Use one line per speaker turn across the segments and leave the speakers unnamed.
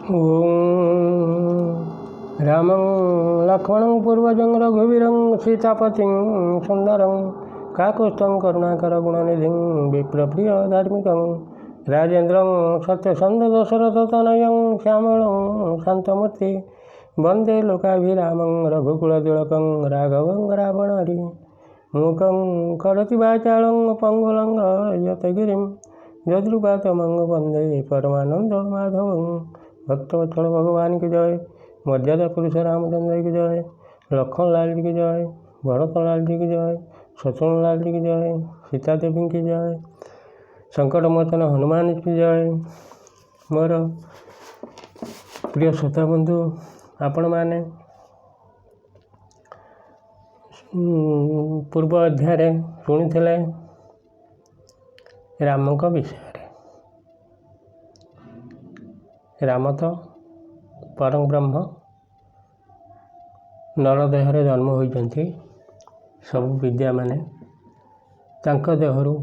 ओं रामं लक्ष्मणं पूर्वजं रघुवीरं सीतापतिं सुन्दरं काकुत्स्थं करुणाकरगुणनिधिं विप्रप्रियधार्मिकं राजेन्द्रं सत्यसन्ध दशरथतनयं श्यामलं शान्तमूर्ति वन्दे लोकाभिरामं रघुकुलतिलकं राघवं रावणारि मूकं करोति वाचालं पङ्गुलङ्घयतगिरिं यद्रुपातमं वन्दे परमानन्दमाधवं। भक्तवत्सल भगवान की जय। मर्यादा पुरुष रामचंद्र की जय। लखन लाल जी की जय। भरत लाल जी की जय। शत्रुघ्न लाल जी की जय। सीता देवी की जय। संकट मोचन हनुमान की जय। मोर प्रिय श्रोता बंधु आपण मैंने पूर्व अध्याय शुणी राम विषय। राम तो परम ब्रह्म नरदेह जन्म होती सब विद्या माने तांको देहरु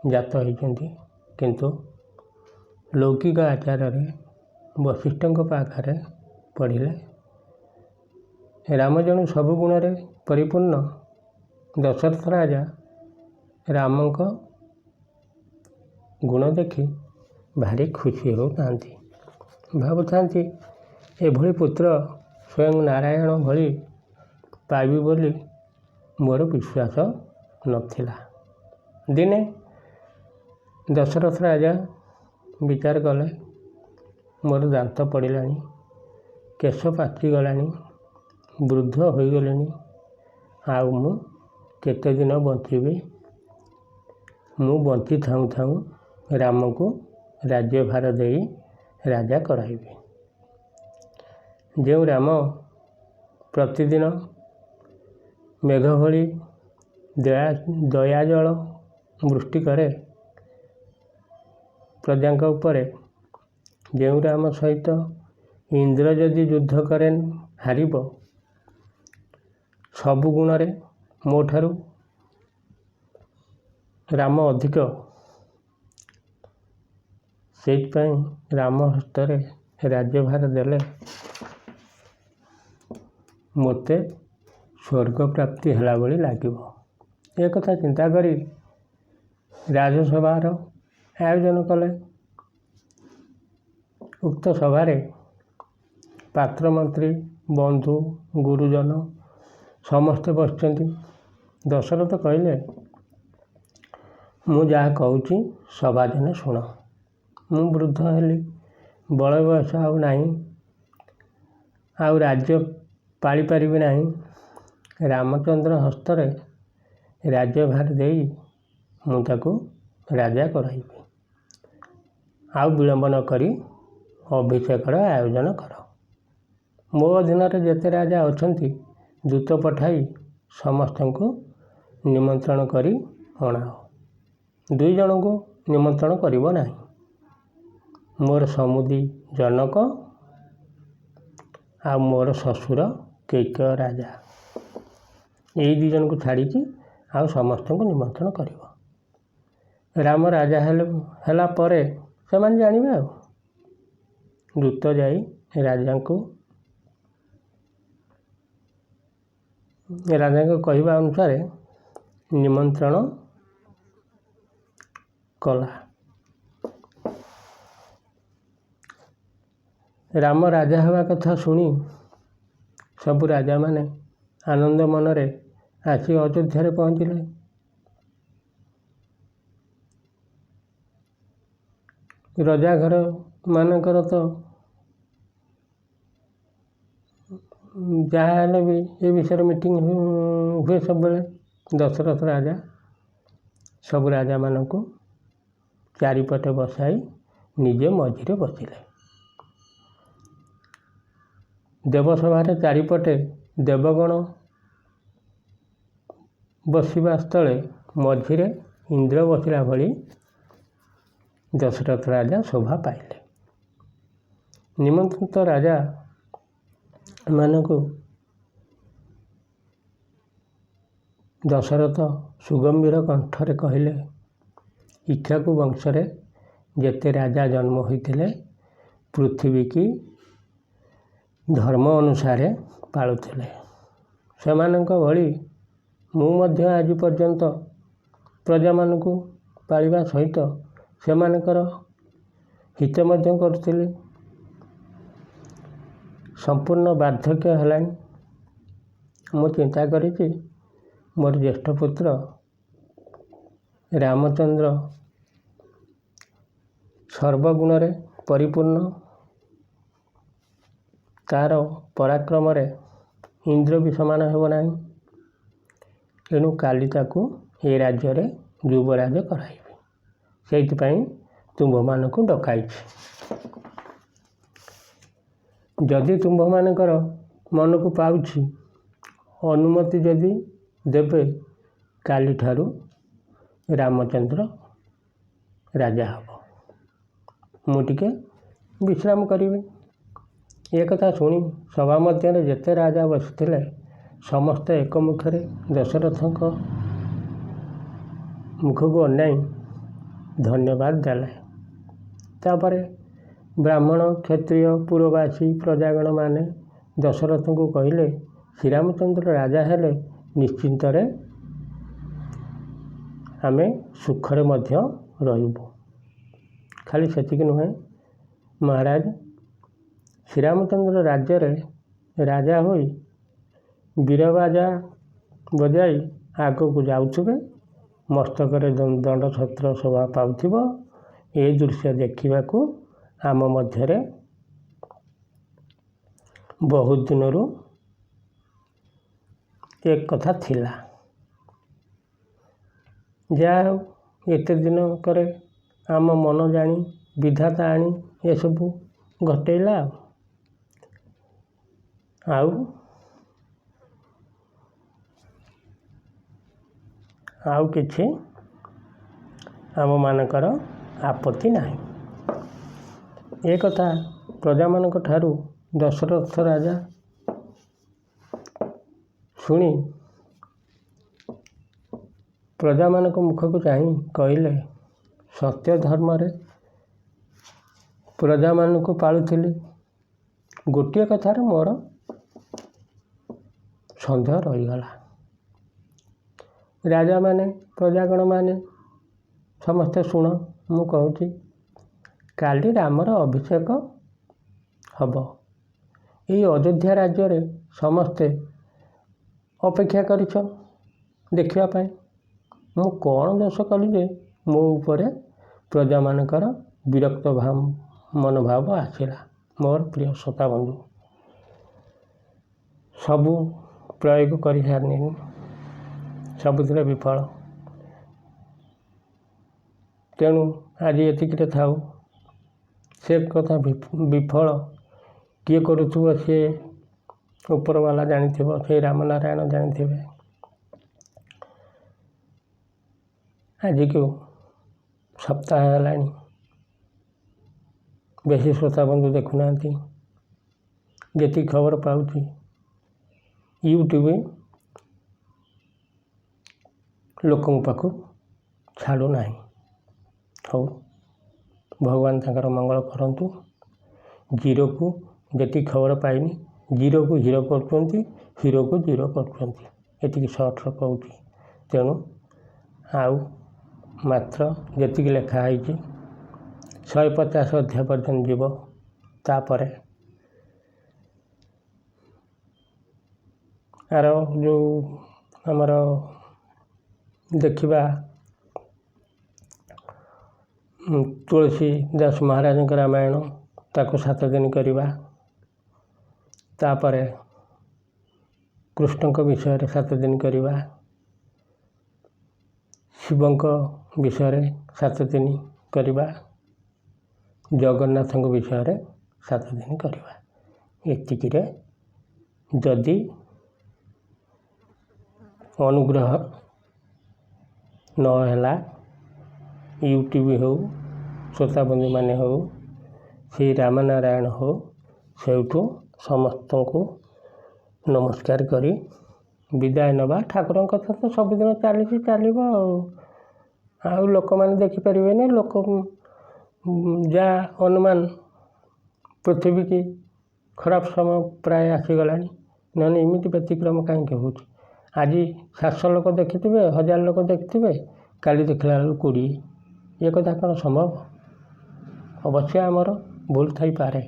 जात होती किंतु लौकिक आचार वशिष्ठ पाखे पढ़िले राम जन सब गुण परिपूर्ण दशरथ राजा राम गुण देखि भारी खुशी होता भावुता एभली पुत्र स्वयं नारायण भली पाइबी बोली मोर विश्वास नथिला। दिने दशरथ राजा विचार कले मोर दांत पड़ा केश पाचिगला वृद्ध हो गले आउ मु केते दिन बंचीबी मु बंची थाऊ थाऊ राम को राज्यभार दे राजा कराइबी। जो राम प्रतिदिन मेघ भली दयाजल वृष्टि करे प्रजा उपरे जो राम सहित इंद्र जदि युद्ध करें हारिब सबु गुण मो ठारू राम अधिक से राम हस्तरे राज्यभार देले मते स्वर्ग प्राप्ति है भली लगे। एक कथा चिंता करी राजसभार आयोजन कले। उक्त सभारे पात्र मंत्री बंधु गुरुजन समस्ते बसचंती। दशरथ कहले मु जहाँ कहूँ सभा जने शुण मु वृद्ध हेली बल बयस आउ नहीं आउ राज्य पाली पारिबी नहीं रामचंद्र हस्तरे राज्यभार दे मुझको राजा कराइबी आउ विलंब न करी अभिषेकर आयोजन कर। मो अधीन जेते राजा अछंती दूत पठाई समस्त को निमंत्रण करी अणाओ। दुई जन को निमंत्रण करिब नहीं। मोर समुदी जनक आ मोर ससुर कैकेय राजा यही दुई जन को छाड़ी आउ समस्त को निमंत्रण करिब। राम राजा हेला परे से माने जानिबे आ दूत जाई राजा को कहवा अनुसार निमंत्रण कला। राम राजा हवा कथा शुणी सबु राजा माने आनंद मनरे आसी अयोध्या पहुँचले। रजा घर मानकर तो जहाँ भी ये विषय मीटिंग हुए सब बेले दशरथ राजा सब राजा मान को चारिपटे बसाई निजे मझिरे बसिले। देवसभार चारिपटे देवगण बसवा स्थले मझिरे इंद्र बसला भली दशरथ राजा शोभा पाइले। निमंत्रित राजा मानकु दशरथ सुगंभीर कंठरे कहले इक्ष्वाकु वंशरे जेते राजा जन्म होइतिले ପୃଥିବୀ କି ଧର୍ମ ଅନୁସାରେ ପାଳୁଥିଲେ। ସେମାନଙ୍କ ଭଳି ମୁଁ ମଧ୍ୟ ଆଜି ପର୍ଯ୍ୟନ୍ତ ପ୍ରଜାମାନଙ୍କୁ ପାଳିବା ସହିତ ସେମାନଙ୍କର ହିତ ମଧ୍ୟ କରୁଥିଲି। ସମ୍ପୂର୍ଣ୍ଣ ବାର୍ଦ୍ଧକ୍ୟ ହେଲାଣି। ମୁଁ ଚିନ୍ତା କରିଛି ମୋର ଜ୍ୟେଷ୍ଠ ପୁତ୍ର ରାମଚନ୍ଦ୍ର ସର୍ବଗୁଣରେ ପରିପୂର୍ଣ୍ଣ, ତାର ପରାକ୍ରମରେ ଇନ୍ଦ୍ର ବି ସମାନ ହେବ ନାହିଁ। ତେଣୁ କାଲି ତାକୁ ଏ ରାଜ୍ୟରେ ଯୁବରାଜ କରାଇବି। ସେଇଥିପାଇଁ ତୁମ୍ଭମାନଙ୍କୁ ଡକାଇଛି। ଯଦି ତୁମ୍ଭମାନଙ୍କର ମନକୁ ପାଉଛି, ଅନୁମତି ଯଦି ଦେବେ, କାଲିଠାରୁ ରାମଚନ୍ଦ୍ର ରାଜା ହେବ। ମୁଁ ଟିକେ ବିଶ୍ରାମ କରିବି। ଏ କଥା ଶୁଣି ସଭା ମଧ୍ୟରେ ଯେତେ ରାଜା ବସିଥିଲେ ସମସ୍ତେ ଏକମୁଖରେ ଦଶରଥଙ୍କ ମୁଖକୁ ଅନାଇ ଧନ୍ୟବାଦ ଦେଲେ। ତାପରେ ବ୍ରାହ୍ମଣ, କ୍ଷତ୍ରିୟ, ପୁରବାସୀ, ପ୍ରଜାଗଣମାନେ ଦଶରଥଙ୍କୁ କହିଲେ, ଶ୍ରୀରାମଚନ୍ଦ୍ର ରାଜା ହେଲେ ନିଶ୍ଚିନ୍ତରେ ଆମେ ସୁଖରେ ମଧ୍ୟ ରହିବୁ। ଖାଲି ସେତିକି ନୁହେଁ, ମହାରାଜ, ଶ୍ରୀରାମଚନ୍ଦ୍ର ରାଜ୍ୟରେ ରାଜା ହୋଇ ବୀରବାଜା ବଜାଇ ଆଗକୁ ଯାଉଥିବେ, ମସ୍ତକରେ ଦଣ୍ଡଛତ୍ର ଶୋଭା ପାଉଥିବ। ଏ ଦୃଶ୍ୟ ଦେଖିବାକୁ ଆମ ମଧ୍ୟରେ ବହୁତ ଦିନରୁ ଏକ କଥା ଥିଲା। ଯାହା ହେଉ, ଏତେ ଦିନ ପରେ ଆମ ମନ ଜାଣି ବିଧାତା ଆଣି ଏସବୁ ଘଟେଇଲା। ଆଉ କିଛି ଆମମାନଙ୍କର ଆପତ୍ତି ନାହିଁ। ଏ କଥା ପ୍ରଜାମାନଙ୍କ ଠାରୁ ଦଶରଥ ରାଜା ଶୁଣି ପ୍ରଜାମାନଙ୍କ ମୁଖକୁ ଚାହିଁ କହିଲେ, ସତ୍ୟ ଧର୍ମରେ ପ୍ରଜାମାନଙ୍କୁ ପାଳୁଥିଲି। ଗୋଟିଏ କଥାରେ ମୋର ସନ୍ଦେହ ରହିଗଲା। ରାଜାମାନେ, ପ୍ରଜାଗଣମାନେ ସମସ୍ତେ ଶୁଣ, ମୁଁ କହୁଛି, କାଲି ରାମର ଅଭିଷେକ ହେବ। ଏଇ ଅଯୋଧ୍ୟା ରାଜ୍ୟରେ ସମସ୍ତେ ଅପେକ୍ଷା କରିଛ ଦେଖିବା ପାଇଁ। ମୁଁ କ'ଣ ଦୋଷ କଲି ଯେ ମୋ ଉପରେ ପ୍ରଜାମାନଙ୍କର ବିରକ୍ତ ମନୋଭାବ ଆସିଲା। ମୋର ପ୍ରିୟ ଶ୍ରୋତା ବନ୍ଧୁ, ସବୁ ପ୍ରୟୋଗ କରିସାରିନି, ସବୁଥିରେ ବିଫଳ। ତେଣୁ ଆଜି ଏତିକିରେ ଥାଉ। ସେ କଥା ବିଫଳ କିଏ କରୁଥିବ, ସିଏ ଉପରବାଲା ଜାଣିଥିବ, ସେ ରାମନାରାୟଣ ଜାଣିଥିବେ। ଆଜିକୁ ସପ୍ତାହ ହେଲାଣି, ବେଶୀ ଶ୍ରୋତା ବନ୍ଧୁ ଦେଖୁନାହାନ୍ତି। ଯେତିକି ଖବର ପାଉଛି ୟୁଟ୍ୟୁବ ଲୋକଙ୍କ ପାଖକୁ ଛାଡ଼ୁନାହିଁ। ହଉ, ଭଗବାନ ତାଙ୍କର ମଙ୍ଗଳ କରନ୍ତୁ। ଜିରୋକୁ ଯେତିକି ଖବର ପାଇନି, ଜିରୋକୁ ହିରୋ କରୁଛନ୍ତି, ହିରୋକୁ ଜିରୋ କରୁଛନ୍ତି। ଏତିକି ସର୍ଟରେ କହୁଛି। ତେଣୁ ଆଉ ମାତ୍ର ଯେତିକି ଲେଖା ହେଇଛି 150 ଅଧ୍ୟାୟ ପର୍ଯ୍ୟନ୍ତ ଯିବ। ତାପରେ ଯେଉଁ ଆମର ଦେଖିବା ତୁଳସୀ ଦାସ ମହାରାଜଙ୍କ ରାମାୟଣ, ତାକୁ 7 ଦିନ କରିବା। ତାପରେ କୃଷ୍ଣଙ୍କ ବିଷୟରେ 7 ଦିନ କରିବା। ଶିବଙ୍କ ବିଷୟରେ 7 ଦିନ କରିବା। ଜଗନ୍ନାଥଙ୍କ ବିଷୟରେ 7 ଦିନ କରିବା। ଏତିକିରେ ଯଦି ଅନୁଗ୍ରହ ନହେଲା, ୟୁଟ୍ୟୁବ ହେଉ, ଶ୍ରୋତାବନ୍ଧୁମାନେ ହେଉ, ଶ୍ରୀ ରାମନାରାୟଣ ହେଉ, ସେଇଠୁ ସମସ୍ତଙ୍କୁ ନମସ୍କାର କରି ବିଦାୟ ନେବା। ଠାକୁରଙ୍କ କଥା ତ ସବୁଦିନ ଚାଲିଛି, ଚାଲିବ। ଆଉ ଲୋକମାନେ ଦେଖିପାରିବେନି। ଲୋକ ଯାହା ଅନୁମାନ ପୃଥିବୀ କି ଖରାପ ସମୟ ପ୍ରାୟ ଆସିଗଲାଣି। ନହେଲେ ଏମିତି ବ୍ୟତିକ୍ରମ କାହିଁକି ହେଉଛି? ଆଜି 700 ଲୋକ ଦେଖିଥିବେ, 1000 ଲୋକ ଦେଖିଥିବେ, କାଲି ଦେଖିଲା ବେଳକୁ 20। ଏ କଥା କ'ଣ ସମ୍ଭବ? ଅବଶ୍ୟ ଆମର ଭୁଲ ଥାଇପାରେ।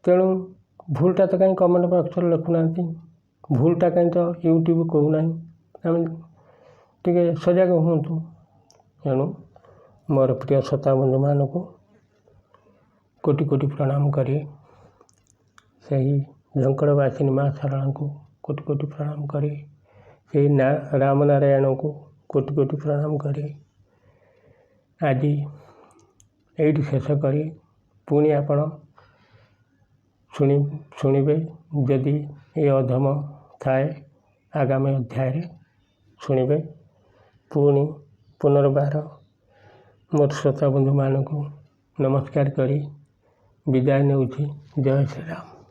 ତେଣୁ ଭୁଲଟା ତ କାହିଁ କମେଣ୍ଟ ବକ୍ସରେ ଲେଖୁନାହାନ୍ତି, ଭୁଲଟା କାହିଁ ତ ୟୁଟ୍ୟୁବ୍ କହୁନାହିଁ। ଆମେ ଟିକେ ସଜାଗ ହୁଅନ୍ତୁ। ତେଣୁ ମୋର ପ୍ରିୟ ଶ୍ରୋତା ବନ୍ଧୁମାନଙ୍କୁ କୋଟି କୋଟି ପ୍ରଣାମ କରି, ସେହି ଝଙ୍କଡ଼ବାସିନୀ ମା ଶାରଳାଙ୍କୁ କୋଟି କୋଟି ପ୍ରଣାମ କରି, ସେହି ରାମନାରାୟଣଙ୍କୁ କୋଟି କୋଟି ପ୍ରଣାମ କରି ଆଜି ଏଇଠି ଶେଷ କରି ପୁଣି ଆପଣ ଶୁଣିବେ। ଯଦି ଏ ଅଧମ ଥାଏ ଆଗାମୀ ଅଧ୍ୟାୟରେ ଶୁଣିବେ। ପୁଣି ପୁନର୍ବାର ମୋର ଶ୍ରୋତା ବନ୍ଧୁମାନଙ୍କୁ ନମସ୍କାର କରି ବିଦାୟ ନେଉଛି। ଜୟ ଶ୍ରୀରାମ।